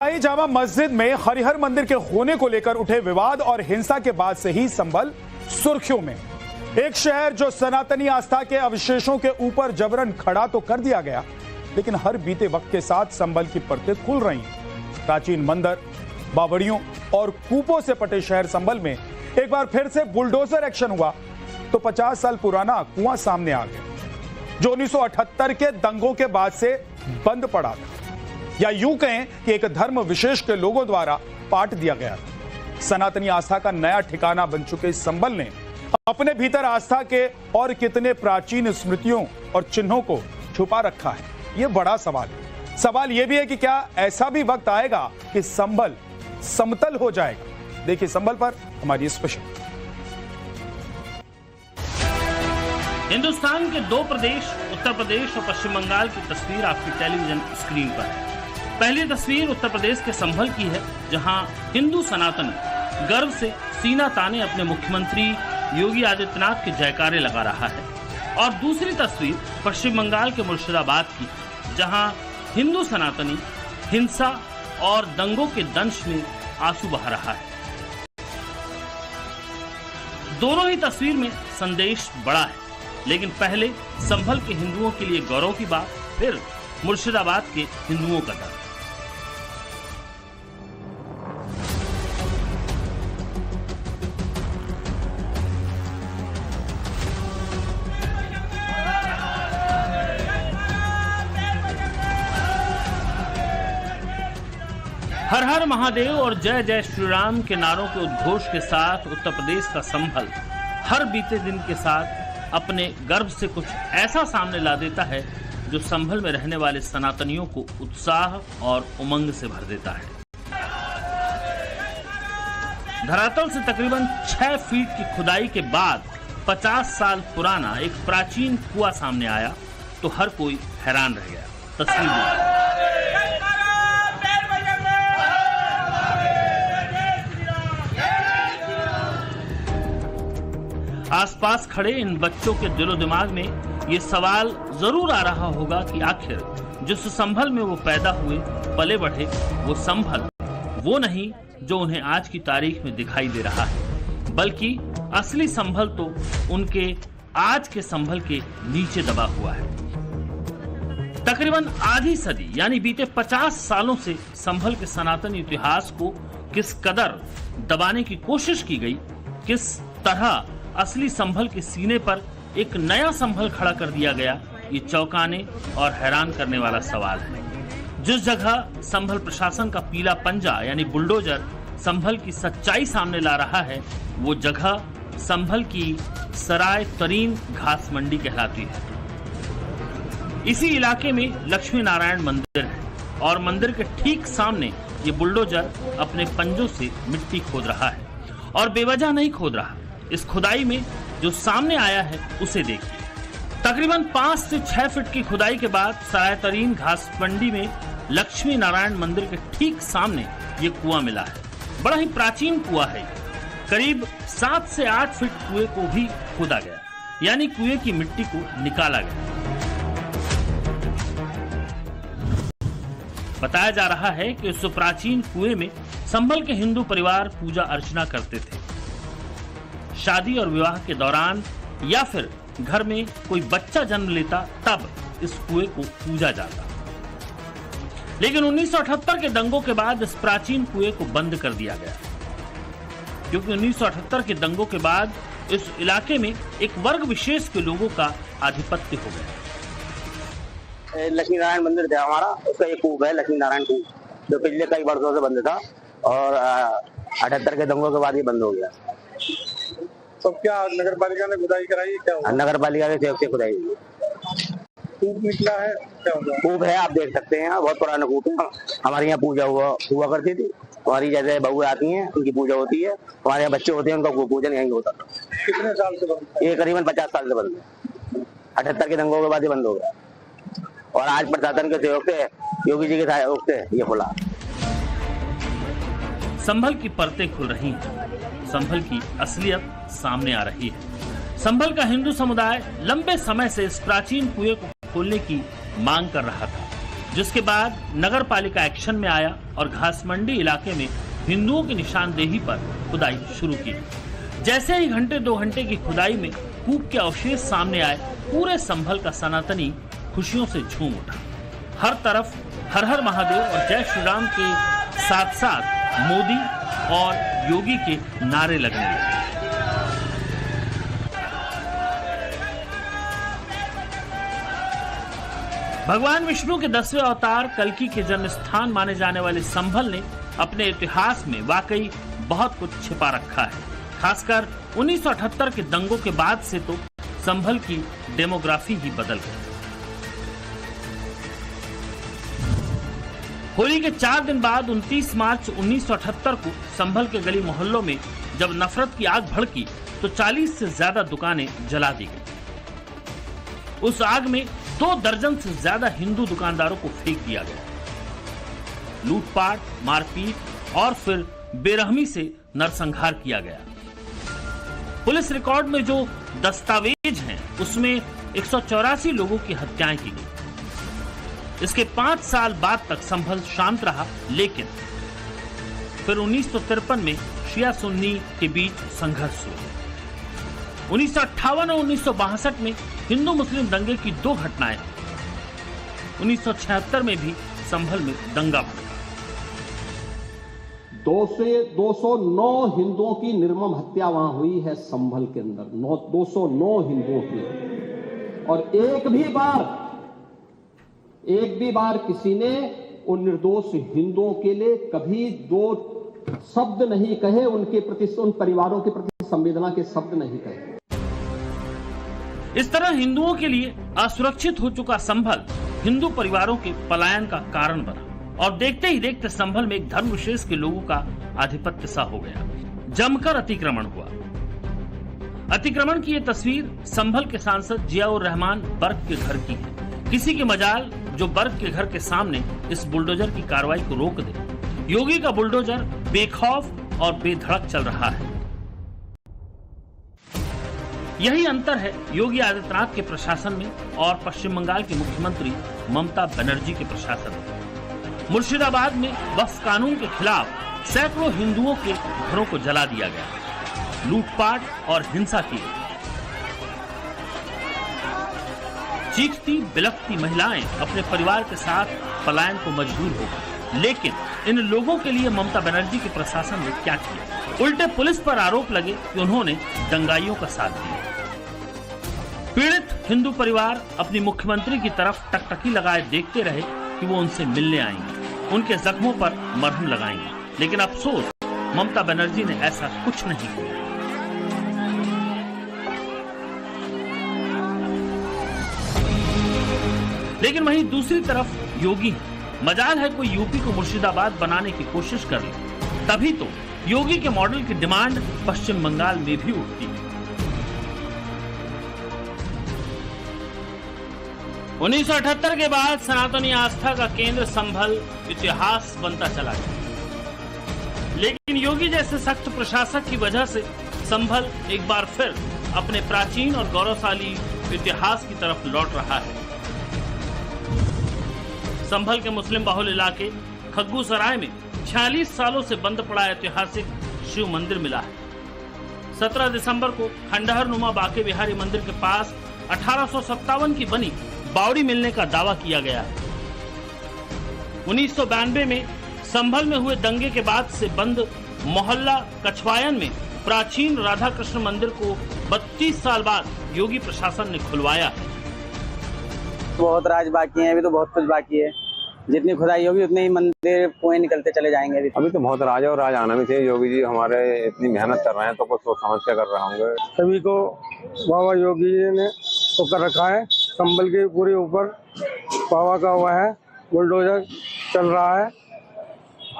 सवाई जामा मस्जिद में हरिहर मंदिर के होने को लेकर उठे विवाद और हिंसा के बाद से ही संभल सुर्खियों में। एक शहर जो सनातनी आस्था के अवशेषों के ऊपर जबरन खड़ा तो कर दिया गया, लेकिन हर बीते वक्त के साथ संभल की परतें खुल रही हैं। प्राचीन मंदिर, बावड़ियों और कूपों से पटे शहर संभल में एक बार फिर से बुलडोजर एक्शन हुआ तो 50 साल पुराना कुआं सामने आ गया, जो 1978 के दंगों के बाद से बंद पड़ा था, या यूं कहें कि एक धर्म विशेष के लोगों द्वारा पाट दिया गया था। सनातनी आस्था का नया ठिकाना बन चुके संभल ने अपने भीतर आस्था के और कितने प्राचीन स्मृतियों और चिन्हों को छुपा रखा है, ये बड़ा सवाल है। सवाल यह भी है कि क्या ऐसा भी वक्त आएगा कि संभल समतल हो जाएगा। देखिए संभल पर हमारी स्पेशल। हिंदुस्तान के दो प्रदेश उत्तर प्रदेश और पश्चिम बंगाल की तस्वीर आपकी टेलीविजन स्क्रीन पर है। पहली तस्वीर उत्तर प्रदेश के संभल की है, जहां हिंदू सनातनी गर्व से सीना ताने अपने मुख्यमंत्री योगी आदित्यनाथ के जयकारे लगा रहा है। और दूसरी तस्वीर पश्चिम बंगाल के मुर्शिदाबाद की, जहां हिंदू सनातनी हिंसा और दंगों के दंश में आंसू बहा रहा है। दोनों ही तस्वीर में संदेश बड़ा है, लेकिन पहले संभल के हिंदुओं के लिए गौरव की बात, फिर मुर्शिदाबाद के हिंदुओं का दर्द। हर हर महादेव और जय जय श्री राम के नारों के उद्घोष के साथ उत्तर प्रदेश का संभल हर बीते दिन के साथ अपने गर्व से कुछ ऐसा सामने ला देता है जो संभल में रहने वाले सनातनियों को उत्साह और उमंग से भर देता है। धरातल से तकरीबन 6 फीट की खुदाई के बाद 50 साल पुराना एक प्राचीन कुआं सामने आया तो हर कोई हैरान रह गया। तस्वीर आसपास खड़े इन बच्चों के दिलो दिमाग में ये सवाल जरूर आ रहा होगा कि आखिर जिस संभल में वो पैदा हुए पले बढ़े, वो संभल वो नहीं जो उन्हें आज की तारीख में दिखाई दे रहा है, बल्कि असली संभल तो उनके आज के संभल के नीचे दबा हुआ है। तकरीबन आधी सदी यानी बीते 50 सालों से संभल के सनातन इतिहास को किस कदर दबाने की कोशिश की गई, किस तरह असली संभल के सीने पर एक नया संभल खड़ा कर दिया गया, ये चौंकाने और हैरान करने वाला सवाल है। जिस जगह संभल प्रशासन का पीला पंजा यानी बुलडोजर संभल की सच्चाई सामने ला रहा है, वो जगह संभल की सराय तरीन घास मंडी कहलाती है। इसी इलाके में लक्ष्मी नारायण मंदिर है और मंदिर के ठीक सामने ये बुलडोजर अपने पंजों से मिट्टी खोद रहा है, और बेवजह नहीं खोद रहा। इस खुदाई में जो सामने आया है उसे देखिए। तकरीबन 5 से 6 फीट की खुदाई के बाद सराय तरीन घास मंडी में लक्ष्मी नारायण मंदिर के ठीक सामने ये कुआं मिला है। बड़ा ही प्राचीन कुआं है। करीब 7 से 8 फीट कुएं को भी खोदा गया, यानी कुएं की मिट्टी को निकाला गया। बताया जा रहा है कि उस प्राचीन कुएं में संभल के हिंदू परिवार पूजा अर्चना करते थे। शादी और विवाह के दौरान या फिर घर में कोई बच्चा जन्म लेता तब इस कुएं को पूजा जाता। लेकिन 1978 के दंगों के बाद इस प्राचीन कुएं को बंद कर दिया गया, क्योंकि 1978 के दंगों के बाद इस इलाके में एक वर्ग विशेष के लोगों का आधिपत्य हो गया। लक्ष्मी नारायण मंदिर था हमारा, उसका एक कूप है लक्ष्मी नारायण कूप, जो पिछले कई वर्षों से बंद था और 78 के दंगों के बाद ये बंद हो गया। तो क्या नगर पालिका ने खुदाई कराई है? क्या नगर पालिका के सहयोग से खुदाई कूप निकला है? क्या होगा? कूप है, आप देख सकते हैं, बहुत पुराना कूप है। हमारे यहाँ पूजा हुआ करती थी। हमारी जैसे बहू आती हैं उनकी पूजा होती है, हमारे यहाँ बच्चे होते हैं उनका पूजन यही होता था। कितने साल से बंद? ये करीबन 50 साल से बंद है। 78 के दंगों के बाद ये बंद हो गया और आज प्रशासन के सहयोग से, योगी जी के सहयोग से ये खुला। संभल की परतें खुल रही हैं, संभल की असलियत सामने आ रही है। संभल का हिंदू समुदाय लंबे समय से इस प्राचीन कुएं को खोलने की मांग कर रहा था, जिसके बाद नगर पालिका एक्शन में आया और घासमंडी इलाके में हिंदुओं की निशानदेही पर खुदाई शुरू की। जैसे ही घंटे 2 घंटे की खुदाई में कूप के अवशेष सामने आए, पूरे संभल का सनातनी खुशियों से झूम उठा। हर तरफ हर हर महादेव और जय श्री राम के साथ साथ मोदी और योगी के नारे लगने लगे। भगवान विष्णु के 10वें अवतार कल्कि के जन्म स्थान माने जाने वाले संभल ने अपने इतिहास में वाकई बहुत कुछ छिपा रखा है। खासकर 1978 के दंगों के बाद से तो संभल की डेमोग्राफी ही बदल गई। होली के 4 दिन बाद 29 मार्च 1978 को संभल के गली मोहल्लों में जब नफरत की आग भड़की तो 40 से ज्यादा दुकानें जला दी गई। उस आग में 2 दर्जन से ज्यादा हिंदू दुकानदारों को फेंक दिया गया। लूटपाट, मारपीट और फिर बेरहमी से नरसंहार किया गया। पुलिस रिकॉर्ड में जो दस्तावेज हैं, उसमें 184 लोगों की हत्याएं की गई। इसके 5 साल बाद तक संभल शांत रहा, लेकिन फिर 1953 में शिया सुन्नी के बीच संघर्ष हुआ। 1958 और 1962 में हिंदू मुस्लिम दंगे की 2 घटनाएं। 1976 में भी संभल में दंगा भड़का। 209 हिंदुओं की निर्मम हत्या वहां हुई है संभल के अंदर, 209 हिंदुओं की। और एक भी बार किसी ने उन निर्दोष हिंदुओं के लिए कभी 2 शब्द नहीं कहे, उनके प्रति, उन परिवारों के प्रति संवेदना के शब्द नहीं कहे। इस तरह हिंदुओं के लिए असुरक्षित हो चुका संभल हिंदू परिवारों के पलायन का कारण बना और देखते ही देखते संभल में एक धर्म विशेष के लोगों का आधिपत्य सा हो गया। जमकर अतिक्रमण हुआ। अतिक्रमण की ये तस्वीर संभल के सांसद जियाउर रहमान बर्क के घर की है। किसी की मजाल जो बर्क के घर के सामने इस बुलडोजर की कार्रवाई को रोक दे। योगी का बुलडोजर बेखौफ और बेधड़क चल रहा है। यही अंतर है योगी आदित्यनाथ के प्रशासन में और पश्चिम बंगाल के मुख्यमंत्री ममता बनर्जी के प्रशासन में। मुर्शिदाबाद में वक्फ कानून के खिलाफ सैकड़ों हिंदुओं के घरों को जला दिया गया, लूटपाट और हिंसा की गई। चीखती बिलखती महिलाएं अपने परिवार के साथ पलायन को मजबूर हो गई। लेकिन इन लोगों के लिए ममता बनर्जी के प्रशासन ने क्या किया? उल्टे पुलिस पर आरोप लगे कि उन्होंने दंगाइयों का साथ दिया। पीड़ित हिंदू परिवार अपनी मुख्यमंत्री की तरफ टकटकी लगाए देखते रहे कि वो उनसे मिलने आएंगे, उनके जख्मों पर मरहम लगाएंगे। लेकिन अफसोस, ममता बनर्जी ने ऐसा कुछ नहीं किया। लेकिन वहीं दूसरी तरफ योगी मजाल है कोई यूपी को मुर्शिदाबाद बनाने की कोशिश कर ले, तभी तो योगी के मॉडल की डिमांड पश्चिम बंगाल में भी उठती है। 1978 के बाद सनातनी आस्था का केंद्र संभल इतिहास बनता चला गया। लेकिन योगी जैसे सख्त प्रशासक की वजह से संभल एक बार फिर अपने प्राचीन और गौरवशाली इतिहास की तरफ लौट रहा है। संभल के मुस्लिम बहुल इलाके खग्गू सराय में 46 सालों से बंद पड़ा ऐतिहासिक शिव मंदिर मिला है। 17 दिसंबर को खंडहर नुमा बांके बिहारी मंदिर के पास 1857 की बनी बावड़ी मिलने का दावा किया गया है। 1992 में संभल में हुए दंगे के बाद से बंद मोहल्ला कछवायन में प्राचीन राधा कृष्ण मंदिर को 32 साल बाद योगी प्रशासन ने खुलवाया है। बहुत राज बाकी है, अभी तो बहुत कुछ बाकी है। जितनी खुदाई होगी उतने ही मंदिर कुएं निकलते चले जाएंगे। अभी तो बहुत राज है और राज आना भी चाहिए। योगी जी हमारे इतनी मेहनत कर रहे हैं तो कुछ सोच समझ के कर रहे होंगे। सभी को बाबा योगी जी ने तो कर रखा है। संभल के पूरे ऊपर बाबा का हुआ है, बुलडोजर चल रहा है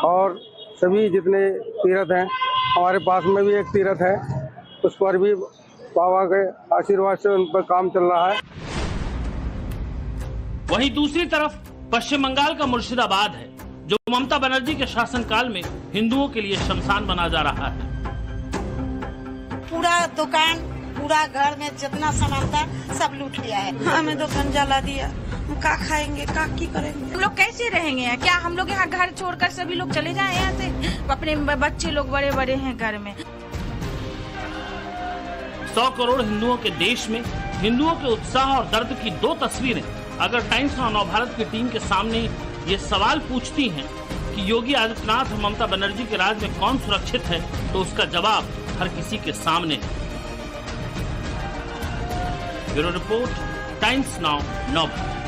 और सभी जितने तीर्थ हैं, हमारे पास में भी एक तीर्थ है, उस पर भी बाबा के आशीर्वाद से उन पर काम चल रहा है। वहीं दूसरी तरफ पश्चिम बंगाल का मुर्शिदाबाद है, जो ममता बनर्जी के शासनकाल में हिंदुओं के लिए शमशान बना जा रहा है। पूरा दुकान, पूरा घर में जितना सामान था सब लूट लिया है। हमें दुकान जला दिया, हम का खाएंगे, का की करेंगे? हम लोग कैसे रहेंगे? क्या हम लोग यहाँ घर छोड़कर सभी लोग चले जाए यहाँ से? अपने बच्चे लोग बड़े बड़े हैं घर में। 100 करोड़ हिंदुओं के देश में हिंदुओं के उत्साह और दर्द की दो तस्वीरें अगर टाइम्स नाउ नवभारत की टीम के सामने ये सवाल पूछती हैं कि योगी आदित्यनाथ और ममता बनर्जी के राज में कौन सुरक्षित है, तो उसका जवाब हर किसी के सामने है। Bureau report, times now Navbharat.